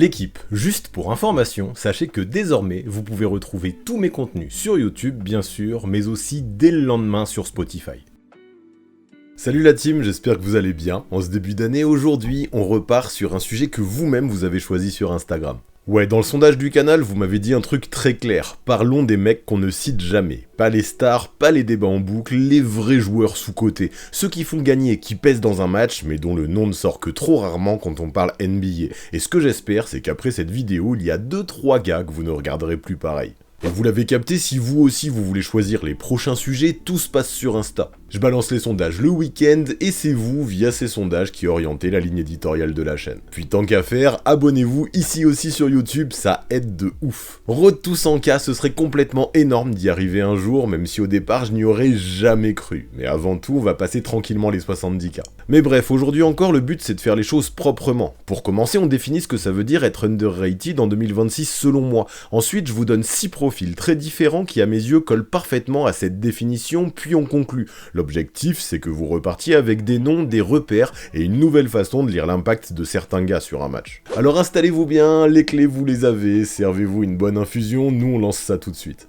L'équipe, juste pour information, sachez que désormais, vous pouvez retrouver tous mes contenus sur YouTube, bien sûr, mais aussi dès le lendemain sur Spotify. Salut la team, j'espère que vous allez bien. En ce début d'année, aujourd'hui, on repart sur un sujet que vous-même vous avez choisi sur Instagram. Ouais, dans le sondage du canal, vous m'avez dit un truc très clair. Parlons des mecs qu'on ne cite jamais. Pas les stars, pas les débats en boucle, les vrais joueurs sous-cotés. Ceux qui font gagner, qui pèsent dans un match, mais dont le nom ne sort que trop rarement quand on parle NBA. Et ce que j'espère, c'est qu'après cette vidéo, il y a 2-3 gars que vous ne regarderez plus pareil. Et vous l'avez capté, si vous aussi vous voulez choisir les prochains sujets, tout se passe sur Insta. Je balance les sondages le week-end et c'est vous, via ces sondages, qui orientez la ligne éditoriale de la chaîne. Puis tant qu'à faire, abonnez-vous ici aussi sur YouTube, ça aide de ouf. Road to 100K, ce serait complètement énorme d'y arriver un jour, même si au départ je n'y aurais jamais cru. Mais avant tout, on va passer tranquillement les 70K. Mais bref, aujourd'hui encore, le but c'est de faire les choses proprement. Pour commencer, on définit ce que ça veut dire être underrated en 2026 selon moi. Ensuite, je vous donne 6 profils très différents qui à mes yeux collent parfaitement à cette définition, puis on conclut. L'objectif, c'est que vous repartiez avec des noms, des repères et une nouvelle façon de lire l'impact de certains gars sur un match. Alors installez-vous bien, les clés vous les avez, servez-vous une bonne infusion, nous on lance ça tout de suite.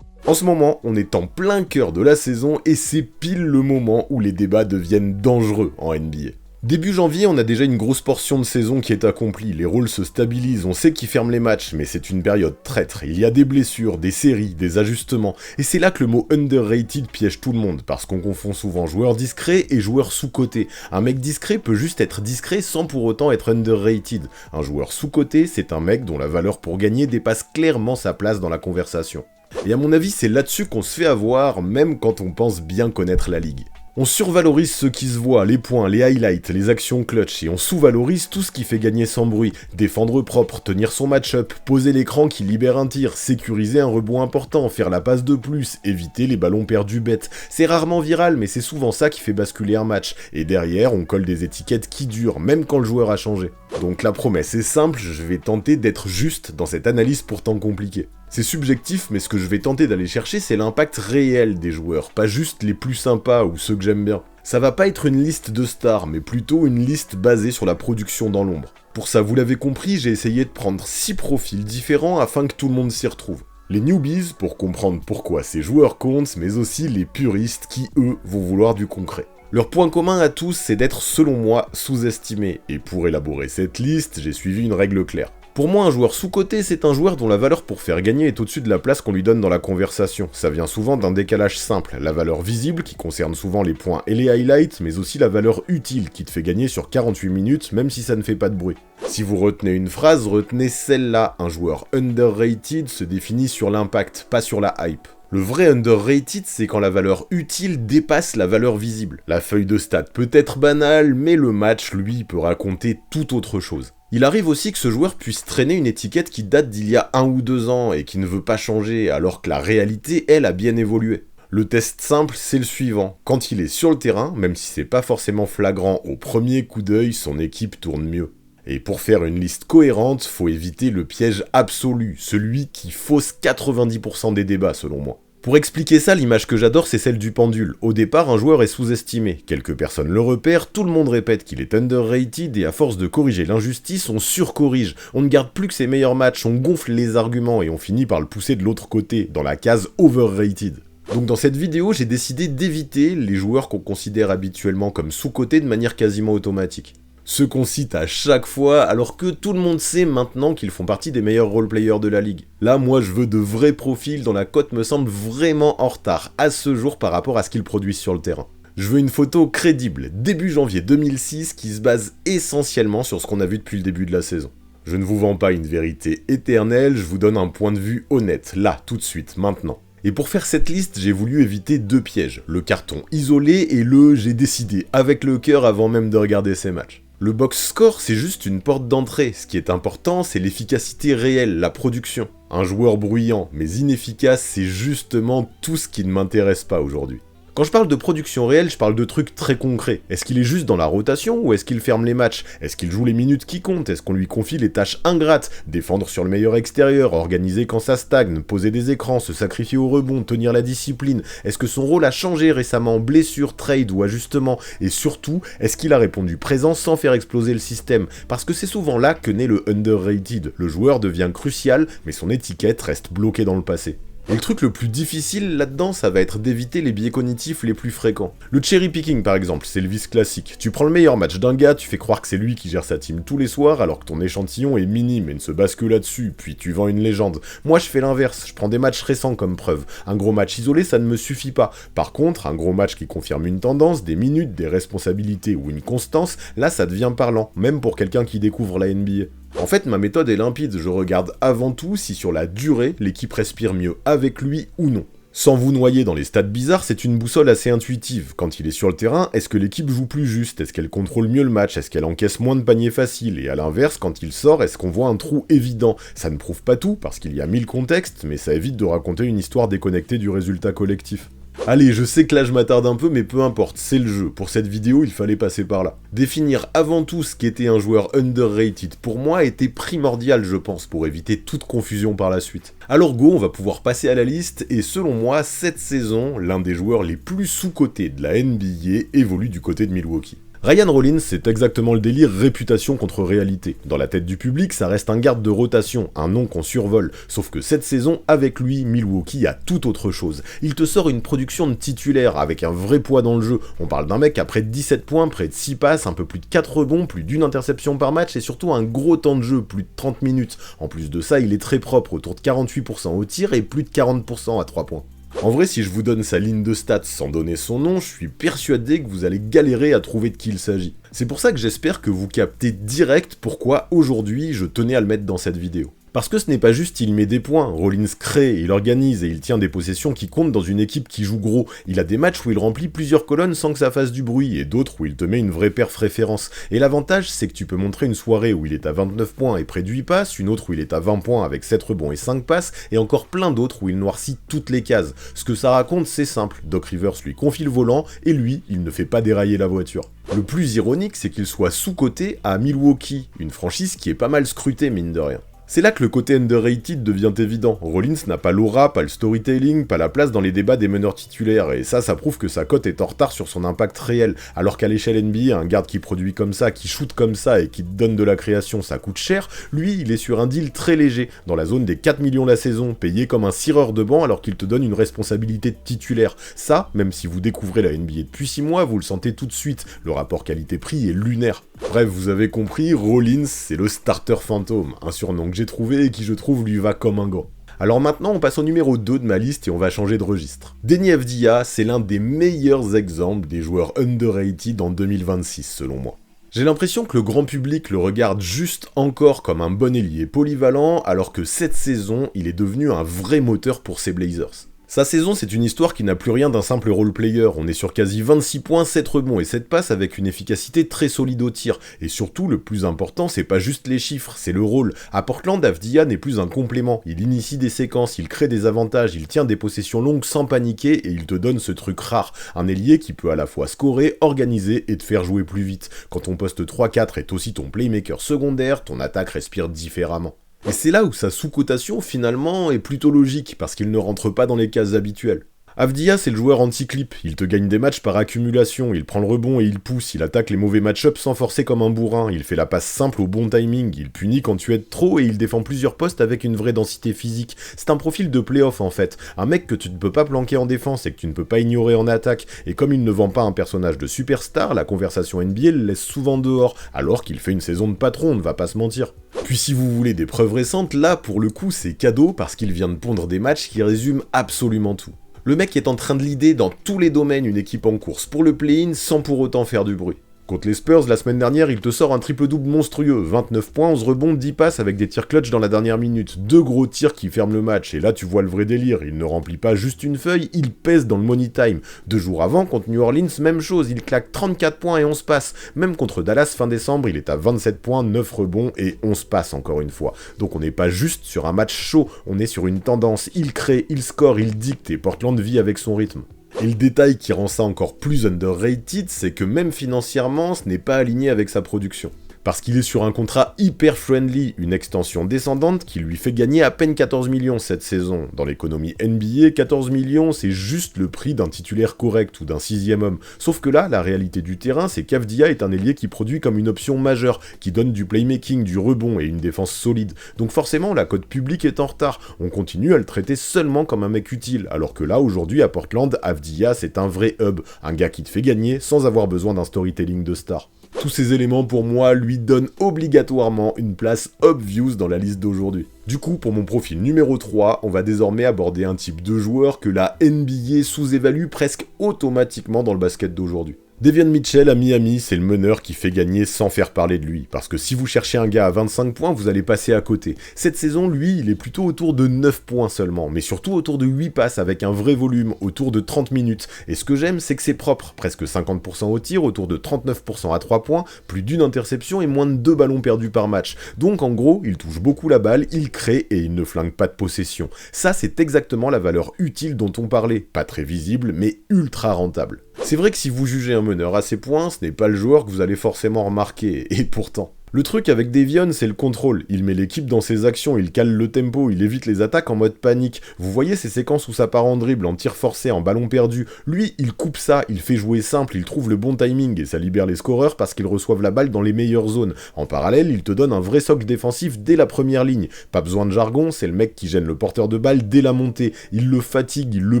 En ce moment, on est en plein cœur de la saison et c'est pile le moment où les débats deviennent dangereux en NBA. Début janvier, on a déjà une grosse portion de saison qui est accomplie, les rôles se stabilisent, on sait qui ferme les matchs, mais c'est une période traître, il y a des blessures, des séries, des ajustements, et c'est là que le mot underrated piège tout le monde, parce qu'on confond souvent joueur discret et joueur sous-coté. Un mec discret peut juste être discret sans pour autant être underrated. Un joueur sous-coté, c'est un mec dont la valeur pour gagner dépasse clairement sa place dans la conversation. Et à mon avis, c'est là-dessus qu'on se fait avoir, même quand on pense bien connaître la ligue. On survalorise ce qui se voit, les points, les highlights, les actions clutch, et on sous-valorise tout ce qui fait gagner sans bruit. Défendre propre, tenir son match-up, poser l'écran qui libère un tir, sécuriser un rebond important, faire la passe de plus, éviter les ballons perdus bêtes. C'est rarement viral, mais c'est souvent ça qui fait basculer un match. Et derrière, on colle des étiquettes qui durent, même quand le joueur a changé. Donc la promesse est simple, je vais tenter d'être juste dans cette analyse pourtant compliquée. C'est subjectif, mais ce que je vais tenter d'aller chercher, c'est l'impact réel des joueurs, pas juste les plus sympas ou ceux que j'aime bien. Ça va pas être une liste de stars, mais plutôt une liste basée sur la production dans l'ombre. Pour ça, vous l'avez compris, j'ai essayé de prendre 6 profils différents afin que tout le monde s'y retrouve. Les newbies, pour comprendre pourquoi ces joueurs comptent, mais aussi les puristes qui, eux, vont vouloir du concret. Leur point commun à tous, c'est d'être, selon moi, sous-estimés. Et pour élaborer cette liste, j'ai suivi une règle claire. Pour moi, un joueur sous-coté, c'est un joueur dont la valeur pour faire gagner est au-dessus de la place qu'on lui donne dans la conversation. Ça vient souvent d'un décalage simple, la valeur visible, qui concerne souvent les points et les highlights, mais aussi la valeur utile, qui te fait gagner sur 48 minutes, même si ça ne fait pas de bruit. Si vous retenez une phrase, retenez celle-là, un joueur underrated se définit sur l'impact, pas sur la hype. Le vrai underrated, c'est quand la valeur utile dépasse la valeur visible. La feuille de stats peut être banale, mais le match, lui, peut raconter tout autre chose. Il arrive aussi que ce joueur puisse traîner une étiquette qui date d'il y a 1 ou 2 ans et qui ne veut pas changer, alors que la réalité, elle, a bien évolué. Le test simple, c'est le suivant. Quand il est sur le terrain, même si c'est pas forcément flagrant au premier coup d'œil, son équipe tourne mieux. Et pour faire une liste cohérente, faut éviter le piège absolu, celui qui fausse 90% des débats selon moi. Pour expliquer ça, l'image que j'adore, c'est celle du pendule. Au départ, un joueur est sous-estimé. Quelques personnes le repèrent, tout le monde répète qu'il est underrated, et à force de corriger l'injustice, on surcorrige. On ne garde plus que ses meilleurs matchs, on gonfle les arguments, et on finit par le pousser de l'autre côté, dans la case overrated. Donc dans cette vidéo, j'ai décidé d'éviter les joueurs qu'on considère habituellement comme sous-cotés de manière quasiment automatique. Ceux qu'on cite à chaque fois, alors que tout le monde sait maintenant qu'ils font partie des meilleurs role-players de la ligue. Là, moi, je veux de vrais profils dont la cote me semble vraiment en retard, à ce jour par rapport à ce qu'ils produisent sur le terrain. Je veux une photo crédible, début janvier 2006, qui se base essentiellement sur ce qu'on a vu depuis le début de la saison. Je ne vous vends pas une vérité éternelle, je vous donne un point de vue honnête, là, tout de suite, maintenant. Et pour faire cette liste, j'ai voulu éviter 2 pièges, le carton isolé et le « j'ai décidé » avec le cœur avant même de regarder ces matchs. Le box score, c'est juste une porte d'entrée. Ce qui est important, c'est l'efficacité réelle, la production. Un joueur bruyant, mais inefficace, c'est justement tout ce qui ne m'intéresse pas aujourd'hui. Quand je parle de production réelle, je parle de trucs très concrets. Est-ce qu'il est juste dans la rotation ou est-ce qu'il ferme les matchs? Est-ce qu'il joue les minutes qui comptent? Est-ce qu'on lui confie les tâches ingrates? Défendre sur le meilleur extérieur, organiser quand ça stagne, poser des écrans, se sacrifier au rebond, tenir la discipline? Est-ce que son rôle a changé récemment, blessure, trade ou ajustement? Et surtout, est-ce qu'il a répondu présent sans faire exploser le système? Parce que c'est souvent là que naît le underrated. Le joueur devient crucial, mais son étiquette reste bloquée dans le passé. Et le truc le plus difficile là-dedans, ça va être d'éviter les biais cognitifs les plus fréquents. Le cherry picking par exemple, c'est le vice classique. Tu prends le meilleur match d'un gars, tu fais croire que c'est lui qui gère sa team tous les soirs alors que ton échantillon est minime et ne se base que là-dessus, puis tu vends une légende. Moi je fais l'inverse, je prends des matchs récents comme preuve. Un gros match isolé, ça ne me suffit pas. Par contre, un gros match qui confirme une tendance, des minutes, des responsabilités ou une constance, là ça devient parlant, même pour quelqu'un qui découvre la NBA. En fait, ma méthode est limpide, je regarde avant tout si sur la durée, l'équipe respire mieux avec lui ou non. Sans vous noyer dans les stats bizarres, c'est une boussole assez intuitive. Quand il est sur le terrain, est-ce que l'équipe joue plus juste? Est-ce qu'elle contrôle mieux le match? Est-ce qu'elle encaisse moins de paniers faciles? Et à l'inverse, quand il sort, est-ce qu'on voit un trou évident? Ça ne prouve pas tout, parce qu'il y a 1000 contextes, mais ça évite de raconter une histoire déconnectée du résultat collectif. Allez, je sais que là je m'attarde un peu, mais peu importe, c'est le jeu. Pour cette vidéo, il fallait passer par là. Définir avant tout ce qu'était un joueur underrated, pour moi, était primordial, je pense, pour éviter toute confusion par la suite. Alors go, on va pouvoir passer à la liste, et selon moi, cette saison, l'un des joueurs les plus sous-cotés de la NBA évolue du côté de Milwaukee. Ryan Rollins, c'est exactement le délire réputation contre réalité. Dans la tête du public, ça reste un garde de rotation, un nom qu'on survole. Sauf que cette saison, avec lui, Milwaukee a tout autre chose. Il te sort une production de titulaire avec un vrai poids dans le jeu. On parle d'un mec à près de 17 points, près de 6 passes, un peu plus de 4 rebonds, plus d'une interception par match et surtout un gros temps de jeu, plus de 30 minutes. En plus de ça, il est très propre, autour de 48% au tir et plus de 40% à 3 points. En vrai, si je vous donne sa ligne de stats sans donner son nom, je suis persuadé que vous allez galérer à trouver de qui il s'agit. C'est pour ça que j'espère que vous captez direct pourquoi aujourd'hui je tenais à le mettre dans cette vidéo. Parce que ce n'est pas juste il met des points, Rollins crée, il organise et il tient des possessions qui comptent dans une équipe qui joue gros. Il a des matchs où il remplit plusieurs colonnes sans que ça fasse du bruit et d'autres où il te met une vraie perf référence. Et l'avantage c'est que tu peux montrer une soirée où il est à 29 points et près de 8 passes, une autre où il est à 20 points avec 7 rebonds et 5 passes, et encore plein d'autres où il noircit toutes les cases. Ce que ça raconte c'est simple, Doc Rivers lui confie le volant et lui, il ne fait pas dérailler la voiture. Le plus ironique c'est qu'il soit sous-coté à Milwaukee, une franchise qui est pas mal scrutée mine de rien. C'est là que le côté underrated devient évident. Rollins n'a pas l'aura, pas le storytelling, pas la place dans les débats des meneurs titulaires, et ça prouve que sa cote est en retard sur son impact réel, alors qu'à l'échelle NBA, un garde qui produit comme ça, qui shoot comme ça et qui te donne de la création, ça coûte cher, lui, il est sur un deal très léger, dans la zone des 4 millions la saison, payé comme un cireur de banc alors qu'il te donne une responsabilité de titulaire. Ça, même si vous découvrez la NBA depuis 6 mois, vous le sentez tout de suite, le rapport qualité-prix est lunaire. Bref, vous avez compris, Rollins, c'est le starter fantôme, un surnom que j'ai trouvé et qui je trouve lui va comme un gant. Alors maintenant, on passe au numéro 2 de ma liste et on va changer de registre. Deni Avdija, c'est l'un des meilleurs exemples des joueurs underrated en 2026 selon moi. J'ai l'impression que le grand public le regarde juste encore comme un bon ailier polyvalent, alors que cette saison, il est devenu un vrai moteur pour ses Blazers. Sa saison, c'est une histoire qui n'a plus rien d'un simple role-player. On est sur quasi 26 points, 7 rebonds et 7 passes avec une efficacité très solide au tir. Et surtout, le plus important, c'est pas juste les chiffres, c'est le rôle. À Portland, Avdija n'est plus un complément. Il initie des séquences, il crée des avantages, il tient des possessions longues sans paniquer et il te donne ce truc rare. Un ailier qui peut à la fois scorer, organiser et te faire jouer plus vite. Quand ton poste 3-4 est aussi ton playmaker secondaire, ton attaque respire différemment. Et c'est là où sa sous-cotation finalement est plutôt logique, parce qu'il ne rentre pas dans les cases habituelles. Avdija, c'est le joueur anti-clip, il te gagne des matchs par accumulation, il prend le rebond et il pousse, il attaque les mauvais match-ups sans forcer comme un bourrin, il fait la passe simple au bon timing, il punit quand tu aides trop et il défend plusieurs postes avec une vraie densité physique. C'est un profil de play-off en fait, un mec que tu ne peux pas planquer en défense et que tu ne peux pas ignorer en attaque, et comme il ne vend pas un personnage de superstar, la conversation NBA le laisse souvent dehors, alors qu'il fait une saison de patron, on ne va pas se mentir. Puis si vous voulez des preuves récentes, là pour le coup c'est cadeau parce qu'il vient de pondre des matchs qui résument absolument tout. Le mec est en train de leader dans tous les domaines une équipe en course pour le play-in sans pour autant faire du bruit. Contre les Spurs, la semaine dernière, il te sort un triple-double monstrueux, 29 points, 11 rebonds, 10 passes avec des tirs clutch dans la dernière minute, 2 gros tirs qui ferment le match, et là tu vois le vrai délire, il ne remplit pas juste une feuille, il pèse dans le money time. 2 jours avant, contre New Orleans, même chose, il claque 34 points et 11 passes. Même contre Dallas fin décembre, il est à 27 points, 9 rebonds et 11 passes encore une fois. Donc on n'est pas juste sur un match chaud, on est sur une tendance, il crée, il score, il dicte, et Portland vit avec son rythme. Et le détail qui rend ça encore plus underrated, c'est que même financièrement, ce n'est pas aligné avec sa production. Parce qu'il est sur un contrat hyper friendly, une extension descendante qui lui fait gagner à peine 14 millions cette saison. Dans l'économie NBA, 14 millions c'est juste le prix d'un titulaire correct ou d'un sixième homme. Sauf que là, la réalité du terrain, c'est qu'Avdija est un ailier qui produit comme une option majeure, qui donne du playmaking, du rebond et une défense solide. Donc forcément, la cote publique est en retard. On continue à le traiter seulement comme un mec utile, alors que là, aujourd'hui, à Portland, Avdija c'est un vrai hub, un gars qui te fait gagner sans avoir besoin d'un storytelling de star. Tous ces éléments pour moi lui donnent obligatoirement une place obvious dans la liste d'aujourd'hui. Du coup, pour mon profil numéro 3, on va désormais aborder un type de joueur que la NBA sous-évalue presque automatiquement dans le basket d'aujourd'hui. Davion Mitchell à Miami, c'est le meneur qui fait gagner sans faire parler de lui, parce que si vous cherchez un gars à 25 points, vous allez passer à côté. Cette saison, lui, il est plutôt autour de 9 points seulement, mais surtout autour de 8 passes avec un vrai volume, autour de 30 minutes. Et ce que j'aime, c'est que c'est propre, presque 50% au tir, autour de 39% à 3 points, plus d'une interception et moins de 2 ballons perdus par match. Donc en gros, il touche beaucoup la balle, il crée et il ne flingue pas de possession. Ça, c'est exactement la valeur utile dont on parlait, pas très visible, mais ultra rentable. C'est vrai que si vous jugez un meneur à ces points, ce n'est pas le joueur que vous allez forcément remarquer, et pourtant. Le truc avec Davion, c'est le contrôle. Il met l'équipe dans ses actions, il cale le tempo, il évite les attaques en mode panique. Vous voyez ces séquences où ça part en dribble, en tir forcé, en ballon perdu. Lui, il coupe ça, il fait jouer simple, il trouve le bon timing et ça libère les scoreurs parce qu'ils reçoivent la balle dans les meilleures zones. En parallèle, il te donne un vrai socle défensif dès la première ligne. Pas besoin de jargon, c'est le mec qui gêne le porteur de balle dès la montée. Il le fatigue, il le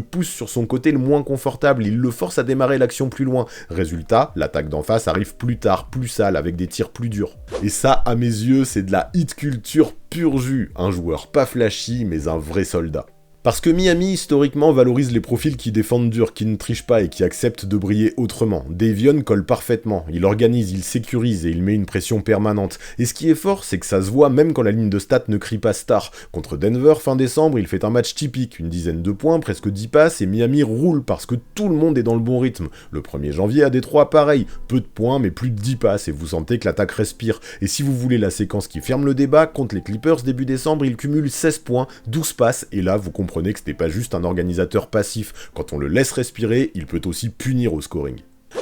pousse sur son côté le moins confortable, il le force à démarrer l'action plus loin. Résultat, l'attaque d'en face arrive plus tard, plus sale, avec des tirs plus durs. Et ça, à mes yeux, c'est de la hit culture pur jus. Un joueur pas flashy, mais un vrai soldat. Parce que Miami, historiquement, valorise les profils qui défendent dur, qui ne trichent pas et qui acceptent de briller autrement. Davion colle parfaitement, il organise, il sécurise et il met une pression permanente. Et ce qui est fort, c'est que ça se voit même quand la ligne de stats ne crie pas star. Contre Denver, fin décembre, il fait un match typique, une dizaine de points, presque 10 passes, et Miami roule parce que tout le monde est dans le bon rythme. Le 1er janvier à Détroit, pareil, peu de points, mais plus de 10 passes, et vous sentez que l'attaque respire. Et si vous voulez la séquence qui ferme le débat, contre les Clippers, début décembre, il cumule 16 points, 12 passes, et là, vous comprenez que c'était pas juste un organisateur passif. Quand on le laisse respirer, il peut aussi punir au scoring.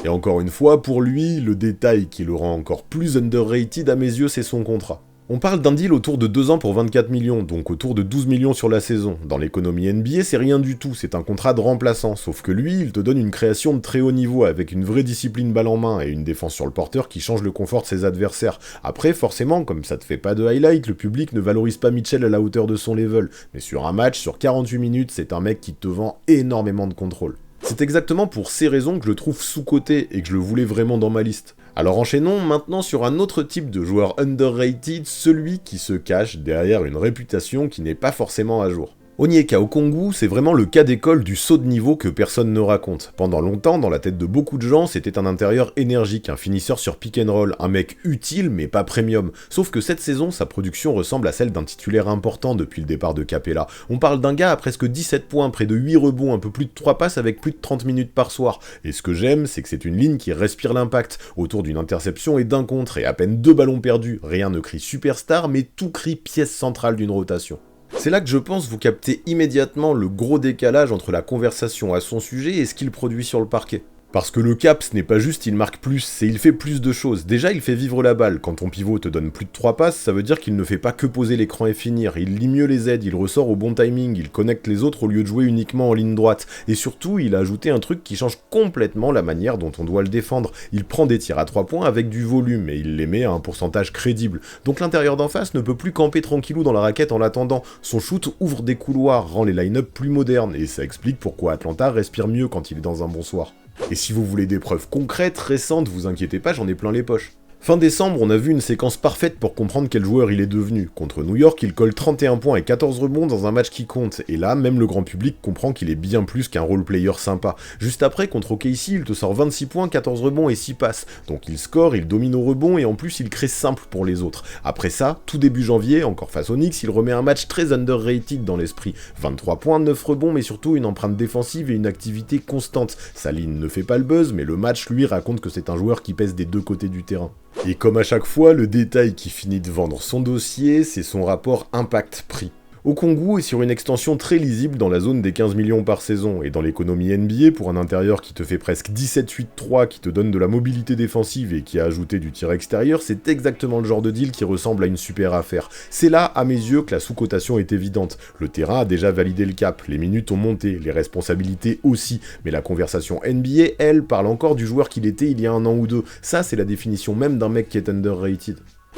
Et encore une fois, pour lui, le détail qui le rend encore plus underrated à mes yeux, c'est son contrat. On parle d'un deal autour de 2 ans pour 24 millions, donc autour de 12 millions sur la saison. Dans l'économie NBA, c'est rien du tout, c'est un contrat de remplaçant, sauf que lui, il te donne une création de très haut niveau, avec une vraie discipline balle en main et une défense sur le porteur qui change le confort de ses adversaires. Après, forcément, comme ça te fait pas de highlight, le public ne valorise pas Mitchell à la hauteur de son level. Mais sur un match, sur 48 minutes, c'est un mec qui te vend énormément de contrôle. C'est exactement pour ces raisons que je le trouve sous-coté et que je le voulais vraiment dans ma liste. Alors enchaînons maintenant sur un autre type de joueur underrated, celui qui se cache derrière une réputation qui n'est pas forcément à jour. Onyeka Okongwu, c'est vraiment le cas d'école du saut de niveau que personne ne raconte. Pendant longtemps, dans la tête de beaucoup de gens, c'était un intérieur énergique, un finisseur sur pick and roll, un mec utile mais pas premium. Sauf que cette saison, sa production ressemble à celle d'un titulaire important depuis le départ de Capella. On parle d'un gars à presque 17 points, près de 8 rebonds, un peu plus de 3 passes avec plus de 30 minutes par soir. Et ce que j'aime, c'est que c'est une ligne qui respire l'impact, autour d'une interception et d'un contre, et à peine 2 ballons perdus. Rien ne crie superstar, mais tout crie pièce centrale d'une rotation. C'est là que je pense vous captez immédiatement le gros décalage entre la conversation à son sujet et ce qu'il produit sur le parquet. Parce que le cap, ce n'est pas juste il marque plus, c'est il fait plus de choses. Déjà, il fait vivre la balle. Quand ton pivot te donne plus de 3 passes, ça veut dire qu'il ne fait pas que poser l'écran et finir. Il lit mieux les aides, il ressort au bon timing, il connecte les autres au lieu de jouer uniquement en ligne droite. Et surtout, il a ajouté un truc qui change complètement la manière dont on doit le défendre. Il prend des tirs à 3 points avec du volume, et il les met à un pourcentage crédible. Donc l'intérieur d'en face ne peut plus camper tranquillou dans la raquette en l'attendant. Son shoot ouvre des couloirs, rend les line-up plus modernes, et ça explique pourquoi Atlanta respire mieux quand il est dans un bon soir. Et si vous voulez des preuves concrètes, récentes, vous inquiétez pas, j'en ai plein les poches. Fin décembre, on a vu une séquence parfaite pour comprendre quel joueur il est devenu. Contre New York, il colle 31 points et 14 rebonds dans un match qui compte, et là, même le grand public comprend qu'il est bien plus qu'un role-player sympa. Juste après, contre OKC, il te sort 26 points, 14 rebonds et 6 passes. Donc il score, il domine au rebond, et en plus il crée simple pour les autres. Après ça, tout début janvier, encore face aux Knicks, il remet un match très underrated dans l'esprit. 23 points, 9 rebonds, mais surtout une empreinte défensive et une activité constante. Sa ligne ne fait pas le buzz, mais le match, lui, raconte que c'est un joueur qui pèse des deux côtés du terrain. Et comme à chaque fois, le détail qui finit de vendre son dossier, c'est son rapport impact-prix. Okongwu est sur une extension très lisible dans la zone des 15 millions par saison, et dans l'économie NBA, pour un intérieur qui te fait presque 17-8-3, qui te donne de la mobilité défensive et qui a ajouté du tir extérieur, c'est exactement le genre de deal qui ressemble à une super affaire. C'est là, à mes yeux, que la sous-cotation est évidente. Le terrain a déjà validé le cap, les minutes ont monté, les responsabilités aussi, mais la conversation NBA, elle, parle encore du joueur qu'il était il y a un an ou deux. Ça, c'est la définition même d'un mec qui est underrated.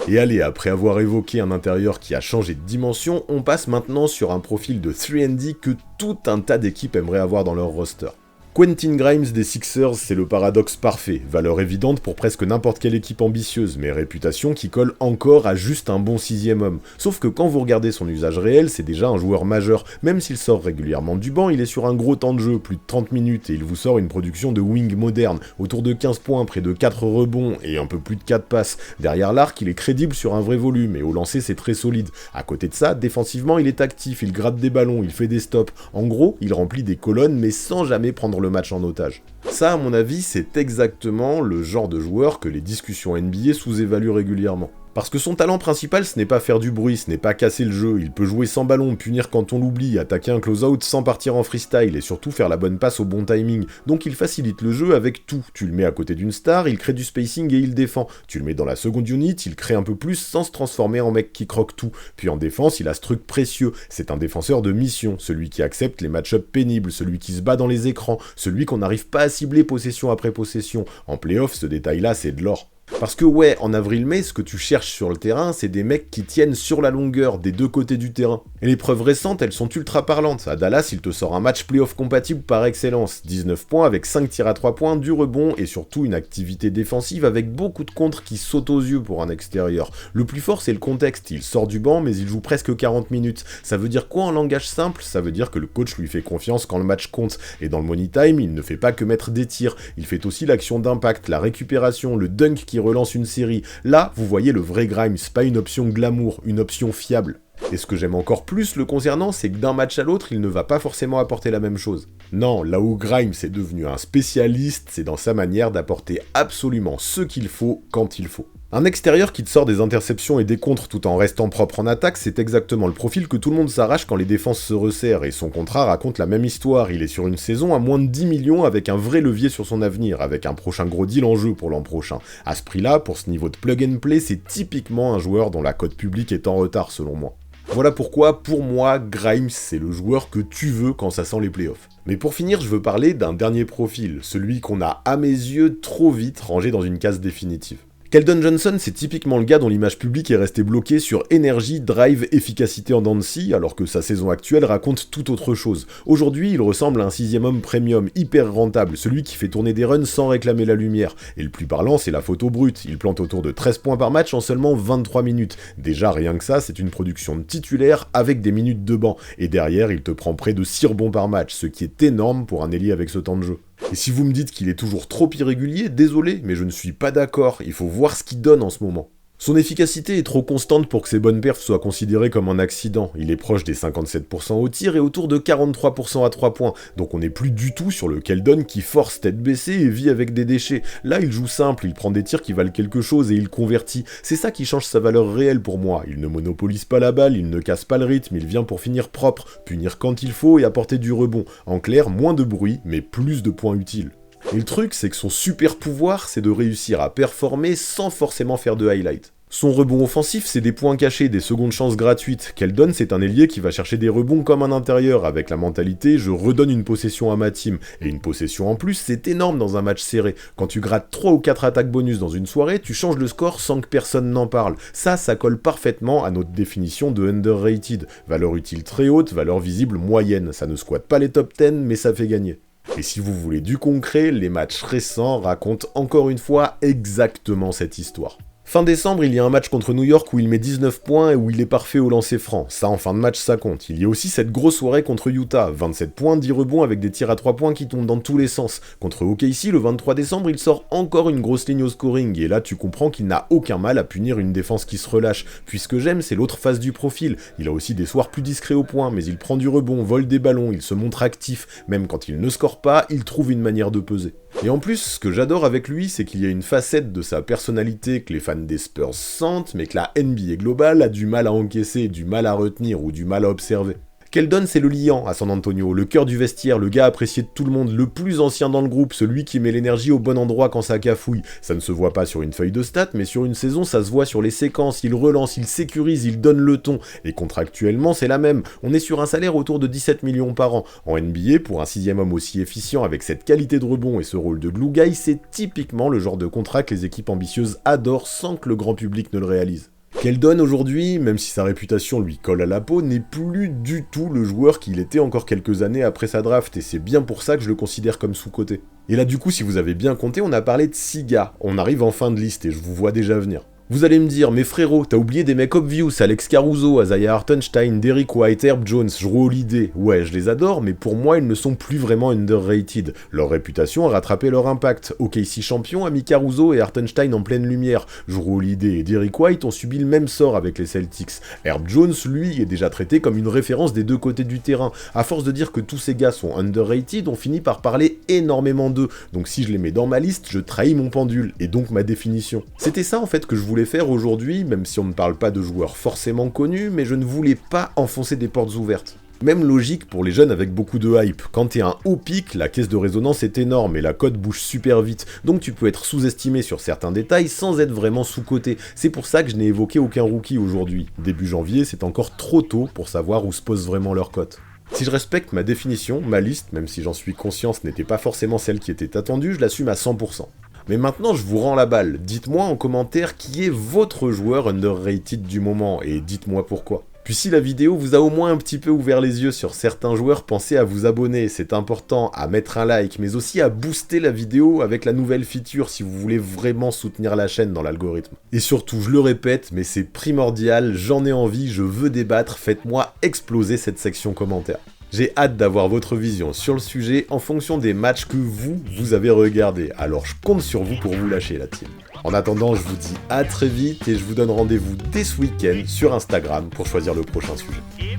Et allez, après avoir évoqué un intérieur qui a changé de dimension, on passe maintenant sur un profil de 3&D que tout un tas d'équipes aimeraient avoir dans leur roster. Quentin Grimes des Sixers, c'est le paradoxe parfait, valeur évidente pour presque n'importe quelle équipe ambitieuse, mais réputation qui colle encore à juste un bon sixième homme. Sauf que quand vous regardez son usage réel, c'est déjà un joueur majeur, même s'il sort régulièrement du banc, il est sur un gros temps de jeu, plus de 30 minutes, et il vous sort une production de wing moderne, autour de 15 points, près de 4 rebonds, et un peu plus de 4 passes. Derrière l'arc, il est crédible sur un vrai volume, et au lancer c'est très solide. À côté de ça, défensivement il est actif, il gratte des ballons, il fait des stops. En gros, il remplit des colonnes, mais sans jamais prendre le match en otage. Ça, à mon avis, c'est exactement le genre de joueur que les discussions NBA sous-évaluent régulièrement. Parce que son talent principal, ce n'est pas faire du bruit, ce n'est pas casser le jeu, il peut jouer sans ballon, punir quand on l'oublie, attaquer un close-out sans partir en freestyle, et surtout faire la bonne passe au bon timing. Donc il facilite le jeu avec tout. Tu le mets à côté d'une star, il crée du spacing et il défend. Tu le mets dans la seconde unit, il crée un peu plus sans se transformer en mec qui croque tout. Puis en défense, il a ce truc précieux, c'est un défenseur de mission, celui qui accepte les match-ups pénibles, celui qui se bat dans les écrans, celui qu'on n'arrive pas à cibler possession après possession. En playoff, ce détail-là, c'est de l'or. Parce que ouais, en avril-mai, ce que tu cherches sur le terrain, c'est des mecs qui tiennent sur la longueur des deux côtés du terrain. Et les preuves récentes, elles sont ultra parlantes. À Dallas, il te sort un match playoff compatible par excellence. 19 points avec 5 tirs à 3 points, du rebond et surtout une activité défensive avec beaucoup de contres qui sautent aux yeux pour un extérieur. Le plus fort, c'est le contexte. Il sort du banc, mais il joue presque 40 minutes. Ça veut dire quoi en langage simple? Ça veut dire que le coach lui fait confiance quand le match compte. Et dans le money time, il ne fait pas que mettre des tirs. Il fait aussi l'action d'impact, la récupération, le dunk qui relance une série. Là, vous voyez le vrai Grimes, pas une option glamour, une option fiable. Et ce que j'aime encore plus le concernant, c'est que d'un match à l'autre, il ne va pas forcément apporter la même chose. Non, là où Grimes est devenu un spécialiste, c'est dans sa manière d'apporter absolument ce qu'il faut quand il faut. Un extérieur qui te sort des interceptions et des contres tout en restant propre en attaque, c'est exactement le profil que tout le monde s'arrache quand les défenses se resserrent, et son contrat raconte la même histoire. Il est sur une saison à moins de 10 millions avec un vrai levier sur son avenir, avec un prochain gros deal en jeu pour l'an prochain. À ce prix-là, pour ce niveau de plug and play, c'est typiquement un joueur dont la cote publique est en retard selon moi. Voilà pourquoi, pour moi, Grimes, c'est le joueur que tu veux quand ça sent les playoffs. Mais pour finir, je veux parler d'un dernier profil, celui qu'on a, à mes yeux, trop vite rangé dans une case définitive. Keldon Johnson, c'est typiquement le gars dont l'image publique est restée bloquée sur énergie, drive, efficacité en dents de scie, alors que sa saison actuelle raconte tout autre chose. Aujourd'hui, il ressemble à un sixième homme premium, hyper rentable, celui qui fait tourner des runs sans réclamer la lumière. Et le plus parlant, c'est la photo brute. Il plante autour de 13 points par match en seulement 23 minutes. Déjà, rien que ça, c'est une production de titulaire avec des minutes de banc. Et derrière, il te prend près de 6 rebonds par match, ce qui est énorme pour un ailier avec ce temps de jeu. Et si vous me dites qu'il est toujours trop irrégulier, désolé, mais je ne suis pas d'accord, il faut voir ce qu'il donne en ce moment. Son efficacité est trop constante pour que ses bonnes perfs soient considérées comme un accident. Il est proche des 57% au tir et autour de 43% à 3 points, donc on n'est plus du tout sur le Keldon qui force tête baissée et vit avec des déchets. Là, il joue simple, il prend des tirs qui valent quelque chose et il convertit. C'est ça qui change sa valeur réelle pour moi. Il ne monopolise pas la balle, il ne casse pas le rythme, il vient pour finir propre, punir quand il faut et apporter du rebond. En clair, moins de bruit, mais plus de points utiles. Et le truc, c'est que son super pouvoir, c'est de réussir à performer sans forcément faire de highlight. Son rebond offensif, c'est des points cachés, des secondes chances gratuites. Keldon, c'est un ailier qui va chercher des rebonds comme un intérieur, avec la mentalité « je redonne une possession à ma team ». Et une possession en plus, c'est énorme dans un match serré. Quand tu grattes 3 ou 4 attaques bonus dans une soirée, tu changes le score sans que personne n'en parle. Ça colle parfaitement à notre définition de underrated. Valeur utile très haute, valeur visible moyenne. Ça ne squatte pas les top 10, mais ça fait gagner. Et si vous voulez du concret, les matchs récents racontent encore une fois exactement cette histoire. Fin décembre, il y a un match contre New York où il met 19 points et où il est parfait au lancer franc. Ça, en fin de match, ça compte. Il y a aussi cette grosse soirée contre Utah. 27 points, 10 rebonds avec des tirs à 3 points qui tombent dans tous les sens. Contre OKC, le 23 décembre, il sort encore une grosse ligne au scoring. Et là, tu comprends qu'il n'a aucun mal à punir une défense qui se relâche. Puis ce que j'aime, c'est l'autre face du profil. Il a aussi des soirs plus discrets au point, mais il prend du rebond, vole des ballons, il se montre actif. Même quand il ne score pas, il trouve une manière de peser. Et en plus, ce que j'adore avec lui, c'est qu'il y a une facette de sa personnalité que les fans des Spurs sentent, mais que la NBA globale a du mal à encaisser, du mal à retenir ou du mal à observer. Keldon, c'est le liant à San Antonio, le cœur du vestiaire, le gars apprécié de tout le monde, le plus ancien dans le groupe, celui qui met l'énergie au bon endroit quand ça cafouille. Ça ne se voit pas sur une feuille de stats, mais sur une saison, ça se voit sur les séquences, il relance, il sécurise, il donne le ton. Et contractuellement, c'est la même. On est sur un salaire autour de 17 millions par an. En NBA, pour un sixième homme aussi efficient avec cette qualité de rebond et ce rôle de glue guy, c'est typiquement le genre de contrat que les équipes ambitieuses adorent sans que le grand public ne le réalise. Keldon aujourd'hui, même si sa réputation lui colle à la peau, n'est plus du tout le joueur qu'il était encore quelques années après sa draft, et c'est bien pour ça que je le considère comme sous-coté. Et là du coup, si vous avez bien compté, on a parlé de 6 gars, on arrive en fin de liste et je vous vois déjà venir. Vous allez me dire, mais frérot, t'as oublié des mecs obvious, Alex Caruso, Isaiah Hartenstein, Derrick White, Herb Jones, Jrue Holiday. Ouais, je les adore, mais pour moi, ils ne sont plus vraiment underrated. Leur réputation a rattrapé leur impact. OKC champion a mis Caruso et Hartenstein en pleine lumière. Jrue Holiday et Derrick White ont subi le même sort avec les Celtics. Herb Jones, lui, est déjà traité comme une référence des deux côtés du terrain. À force de dire que tous ces gars sont underrated, on finit par parler énormément d'eux. Donc si je les mets dans ma liste, je trahis mon pendule, et donc ma définition. C'était ça en fait que je voulais faire aujourd'hui, même si on ne parle pas de joueurs forcément connus, mais je ne voulais pas enfoncer des portes ouvertes. Même logique pour les jeunes avec beaucoup de hype. Quand t'es un haut pic, la caisse de résonance est énorme et la cote bouge super vite, donc tu peux être sous-estimé sur certains détails sans être vraiment sous-coté. C'est pour ça que je n'ai évoqué aucun rookie aujourd'hui. Début janvier, c'est encore trop tôt pour savoir où se pose vraiment leur cote. Si je respecte ma définition, ma liste, même si j'en suis conscient ce n'était pas forcément celle qui était attendue, je l'assume à 100%. Mais maintenant, je vous rends la balle. Dites-moi en commentaire qui est votre joueur underrated du moment, et dites-moi pourquoi. Puis si la vidéo vous a au moins un petit peu ouvert les yeux sur certains joueurs, pensez à vous abonner, c'est important, à mettre un like, mais aussi à booster la vidéo avec la nouvelle feature si vous voulez vraiment soutenir la chaîne dans l'algorithme. Et surtout, je le répète, mais c'est primordial, j'en ai envie, je veux débattre, faites-moi exploser cette section commentaires. J'ai hâte d'avoir votre vision sur le sujet en fonction des matchs que vous avez regardés, alors je compte sur vous pour vous lâcher la team. En attendant, je vous dis à très vite et je vous donne rendez-vous dès ce week-end sur Instagram pour choisir le prochain sujet.